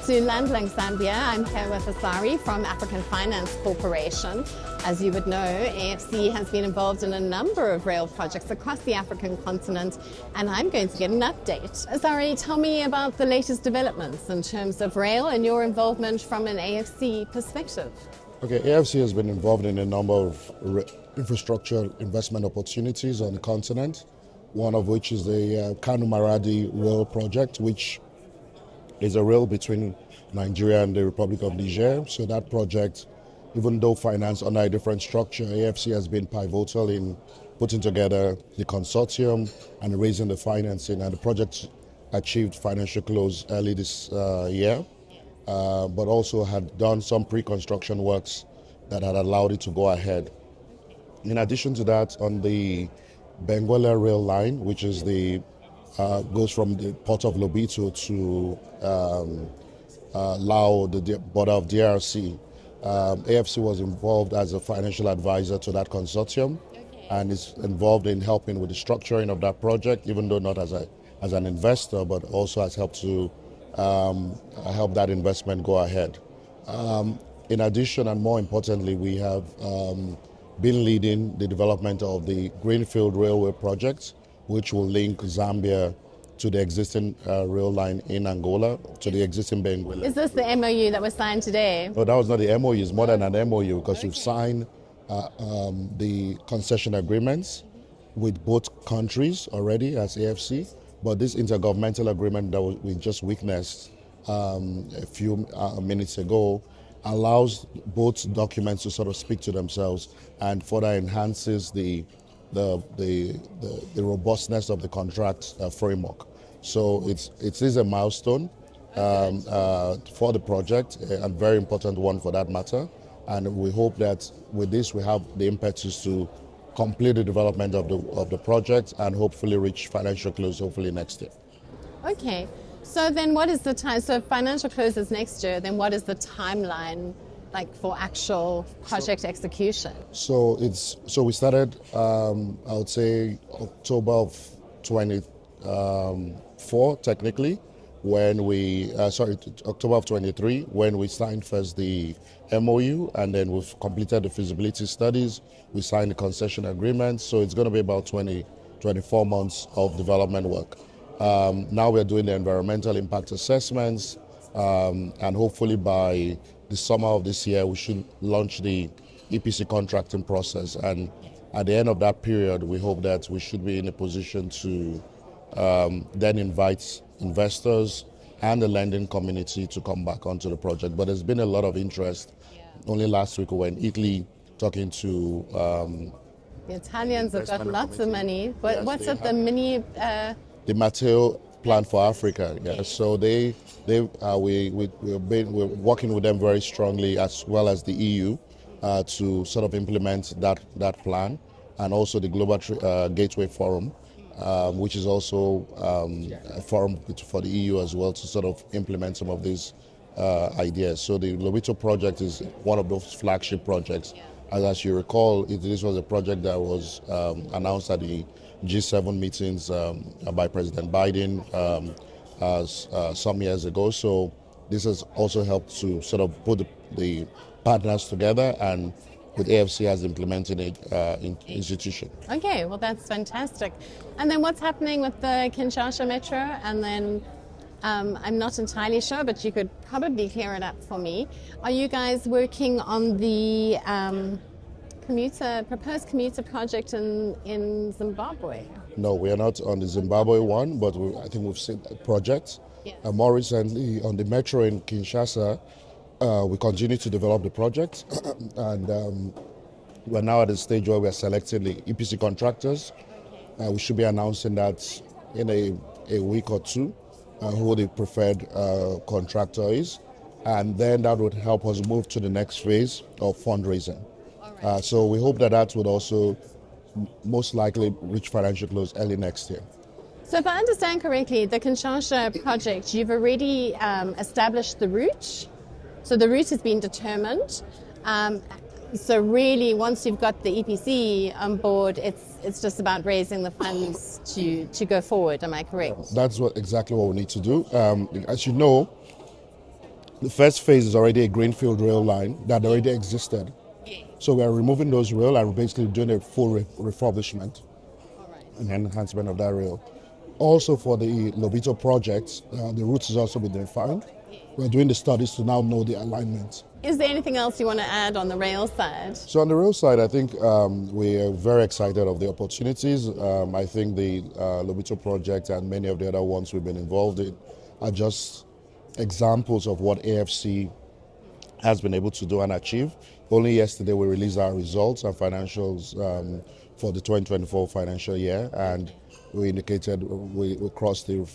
to Landlink Zambia. I'm here with Osaruyi from African Finance Corporation. As you would know, AFC has been involved in a number of rail projects across the African continent, and I'm going to get an update. Osaruyi, tell me about the latest developments in terms of rail and your involvement from an AFC perspective. Okay, AFC has been involved in a number of infrastructure investment opportunities on the continent, one of which is the Kano Maradi Rail project, which is a rail between Nigeria and the Republic of Niger. So that project, even though financed under a different structure, AFC has been pivotal in putting together the consortium and raising the financing, and the project achieved financial close early this year, but also had done some pre-construction works that had allowed it to go ahead. In addition to that, on the Benguela rail line, which is the goes from the port of Lobito to Lao, the border of DRC. AFC was involved as a financial advisor to that consortium, and is involved in helping with the structuring of that project, even though not as an investor, but also has helped to help that investment go ahead. In addition, and more importantly, we have been leading the development of the Greenfield Railway project, which will link Zambia to the existing rail line in Angola, to the existing Benguela. Is this the MOU that was signed today? No, that was not the MOU. It's more than an MOU, because we've signed the concession agreements with both countries already as AFC. But this intergovernmental agreement that we just witnessed a few minutes ago allows both documents to sort of speak to themselves and further enhances the robustness of the contract framework. So it is a milestone for the project, a very important one for that matter. And we hope that with this we have the impetus to complete the development of the project and hopefully reach financial close hopefully next year. Okay, so then what is the time? So if financial close is next year, then what is the timeline like for actual project execution? So we started, I would say October of 24 technically, when we October of 23 when we signed first the MOU, and then we've completed the feasibility studies. We signed the concession agreement, so it's going to be about 24 months of development work. Now we're doing the environmental impact assessments, and hopefully by the summer of this year we should launch the EPC contracting process, and at the end of that period we hope that we should be in a position to then invite investors and the lending community to come back onto the project. But there's been a lot of interest. Only last week we were in Italy talking to the Italians have got lots of money. But yes, what's it, the mini the Matteo Plan for Africa? Yeah. So we're working with them very strongly, as well as the EU, to sort of implement that plan, and also the Global Gateway Forum, which is also a forum for the EU as well, to sort of implement some of these ideas. So the Lobito project is one of those flagship projects. As you recall, this was a project that was announced at the G7 meetings by President Biden some years ago. So this has also helped to sort of put the partners together, and with AFC as implementing it institution. Okay, well that's fantastic. And then what's happening with the Kinshasa Metro? And then I'm not entirely sure, but you could probably clear it up for me. Are you guys working on the proposed commuter project in Zimbabwe? No, we are not on the Zimbabwe one, but I think we've seen that project. Yes. More recently, on the metro in Kinshasa, we continue to develop the project, and we're now at a stage where we're selecting the EPC contractors. We should be announcing that in a week or two, who the preferred contractor is, and then that would help us move to the next phase of fundraising. Right. So we hope that would also most likely reach financial close early next year. So if I understand correctly, the Kinshasa project, you've already established the route. So the route has been determined. So really, once you've got the EPC on board, it's just about raising the funds to go forward. Am I correct? That's exactly what we need to do. As you know, The first phase is already a Greenfield rail line that already existed. So we are removing those rail and we're basically doing a full refurbishment and enhancement of that rail. Also for the Lobito project, the routes has also been defined. We're doing the studies to now know the alignment. Is there anything else you want to add on the rail side? So on the rail side, I think we are very excited of the opportunities. I think the Lobito project and many of the other ones we've been involved in are just examples of what AFC has been able to do and achieve. Only yesterday we released our results and financials for the 2024 financial year, and we indicated we crossed the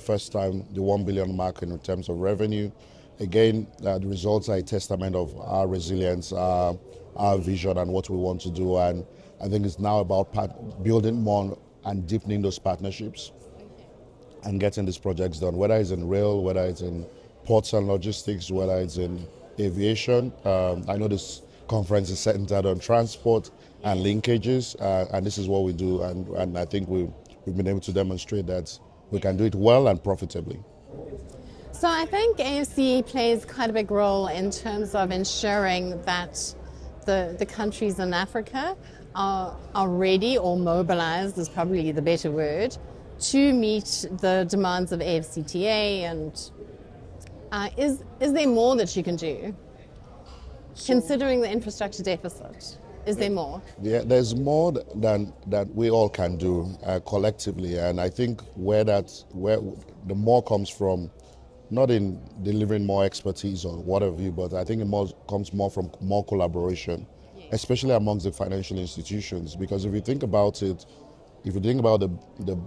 first time the 1 billion mark in terms of revenue. Again, the results are a testament of our resilience, our vision and what we want to do, and I think it's now about building more and deepening those partnerships and getting these projects done, whether it's in rail, whether it's in ports and logistics, whether it's in aviation. I know this conference is centered on transport and linkages, and this is what we do, and I think we've been able to demonstrate that we can do it well and profitably. So I think AFC plays quite a big role in terms of ensuring that the countries in Africa are ready, or mobilized is probably the better word, to meet the demands of AfCFTA. And is there more that you can do, considering the infrastructure deficit? Is there more? Yeah, there's more than that we all can do collectively, and I think where the more comes from, not in delivering more expertise or what have you, but I think it comes more from more collaboration, especially amongst the financial institutions. Because if you think about it, if you think about the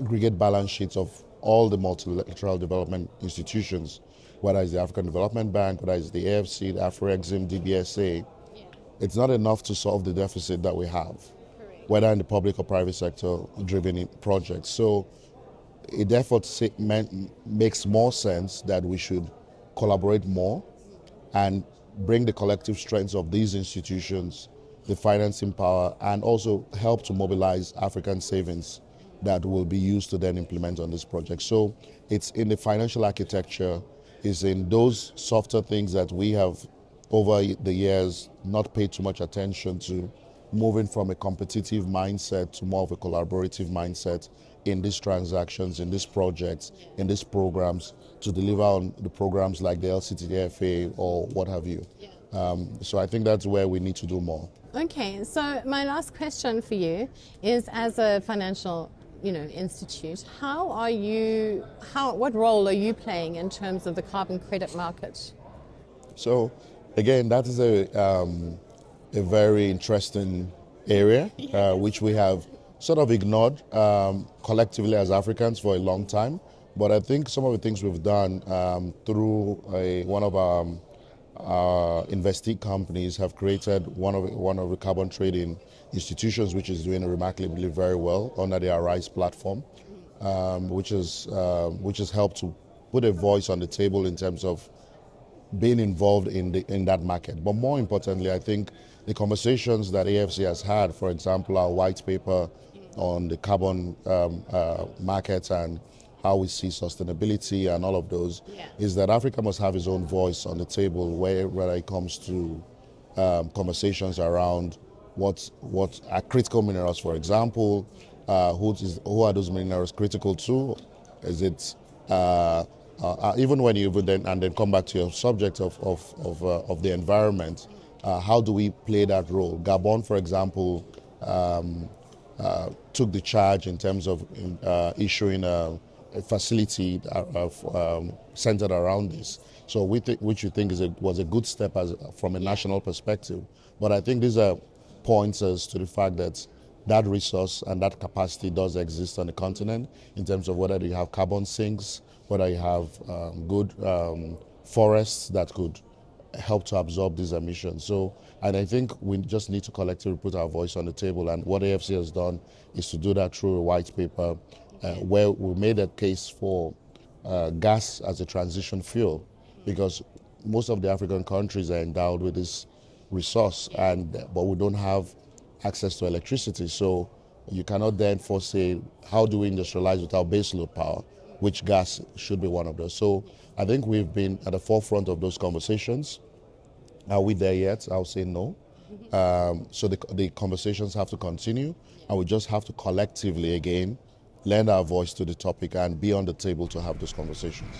aggregate balance sheets of all the multilateral development institutions, whether it's the African Development Bank, whether it's the AFC, the Afro-Exim, DBSA, it's not enough to solve the deficit that we have, whether in the public or private sector driven projects. So it therefore makes more sense that we should collaborate more and bring the collective strengths of these institutions, the financing power, and also help to mobilize African savings that will be used to then implement on this project. So it's in the financial architecture, it's in those softer things that we have over the years not paid too much attention to, moving from a competitive mindset to more of a collaborative mindset in these transactions, in these projects, in these programs, to deliver on the programs like the LCTFA or what have you. So I think that's where we need to do more. Okay, so my last question for you is, as a financial institute, what role are you playing in terms of the carbon credit market? So again, that is a very interesting area, which we have sort of ignored collectively as Africans for a long time. But I think some of the things we've done through one of our investee companies have created one of the carbon trading institutions, which is doing remarkably very well under the Arise platform, which has helped to put a voice on the table in terms of being involved in that market. But more importantly, I think the conversations that AFC has had, for example, our white paper on the carbon market and how we see sustainability and all of those, is that Africa must have its own voice on the table where it comes to conversations around what are critical minerals, for example. Who are those minerals critical to? Is it even when you then come back to your subject of the environment, how do we play that role? Gabon, for example, took the charge in terms of issuing a facility centered around this. So which you think was a good step from a national perspective. But I think these are points as to the fact that resource and that capacity does exist on the continent, in terms of whether you have carbon sinks, whether you have good forests that could help to absorb these emissions. So, and I think we just need to collectively put our voice on the table, and what AFC has done is to do that through a white paper where we made a case for gas as a transition fuel, because most of the African countries are endowed with this resource, but we don't have access to electricity. So you cannot then say, how do we industrialize without baseload power? which gas should be one of those. So I think we've been at the forefront of those conversations. Are we there yet? I'll say no. So the conversations have to continue, and we just have to collectively, again, lend our voice to the topic and be on the table to have those conversations.